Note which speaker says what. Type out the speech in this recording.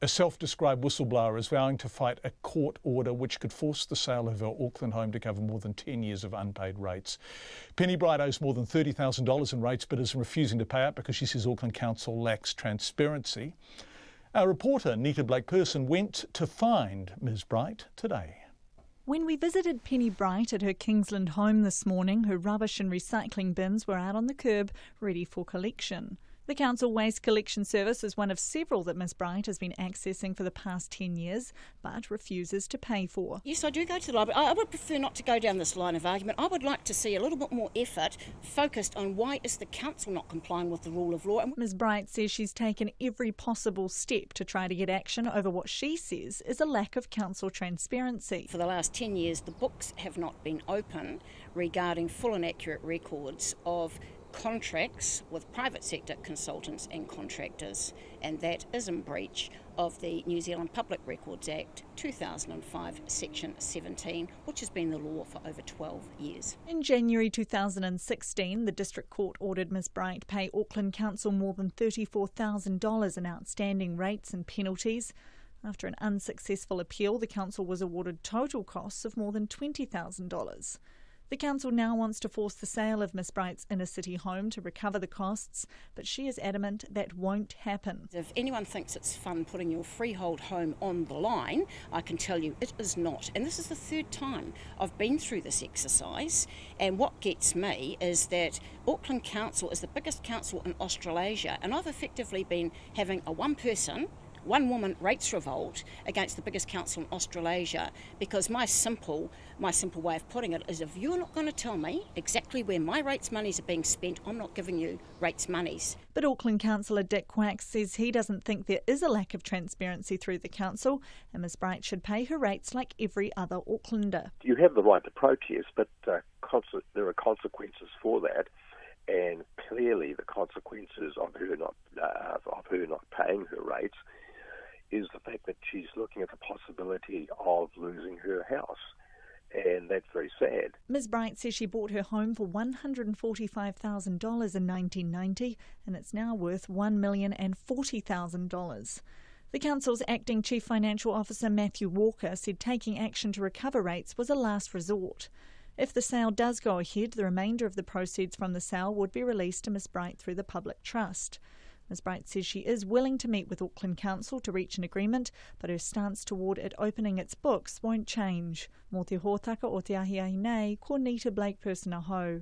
Speaker 1: A self-described whistleblower is vowing to fight a court order which could force the sale of her Auckland home to cover more than 10 years of unpaid rates. Penny Bright owes more than $30,000 in rates but is refusing to pay up because she says Auckland Council lacks transparency. Our reporter, Nita Blake-Person, went to find Ms Bright today.
Speaker 2: When we visited Penny Bright at her Kingsland home this morning, her rubbish and recycling bins were out on the curb, ready for collection. The council waste collection service is one of several that Ms Bright has been accessing for the past 10 years, but refuses to pay for.
Speaker 3: Yes, I do go to the library. I would prefer not to go down this line of argument. I would like to see a little bit more effort focused on why is the council not complying with the rule of law.
Speaker 2: Ms Bright says she's taken every possible step to try to get action over what she says is a lack of council transparency.
Speaker 3: For the last 10 years, the books have not been open regarding full and accurate records of contracts with private sector consultants and contractors, and that is in breach of the New Zealand Public Records Act 2005 section 17, which has been the law for over 12 years.
Speaker 2: In January 2016, the District Court ordered Ms Bright pay Auckland Council more than $34,000 in outstanding rates and penalties. After an unsuccessful appeal, the council was awarded total costs of more than $20,000. The council now wants to force the sale of Ms Bright's inner city home to recover the costs, but she is adamant that won't happen.
Speaker 3: If anyone thinks it's fun putting your freehold home on the line, I can tell you it is not. And this is the third time I've been through this exercise, and what gets me is that Auckland Council is the biggest council in Australasia, and I've effectively been having a one woman rates revolt against the biggest council in Australasia, because my simple way of putting it is, if you're not going to tell me exactly where my rates monies are being spent, I'm not giving you rates monies.
Speaker 2: But Auckland Councillor Dick Quack says he doesn't think there is a lack of transparency through the council, and Ms Bright should pay her rates like every other Aucklander.
Speaker 4: You have the right to protest, but there are consequences for that. And clearly the consequences of her not paying her rates is the fact that she's looking at the possibility of losing her house, and that's very sad.
Speaker 2: Ms Bright says she bought her home for $145,000 in 1990, and it's now worth $1,040,000. The council's acting Chief Financial Officer Matthew Walker said taking action to recover rates was a last resort. If the sale does go ahead, the remainder of the proceeds from the sale would be released to Ms Bright through the public trust. Ms Bright says she is willing to meet with Auckland Council to reach an agreement, but her stance toward it opening its books won't change. Mō te hōtaka o te ahiahi nei, ko Nita Blake-Person aho.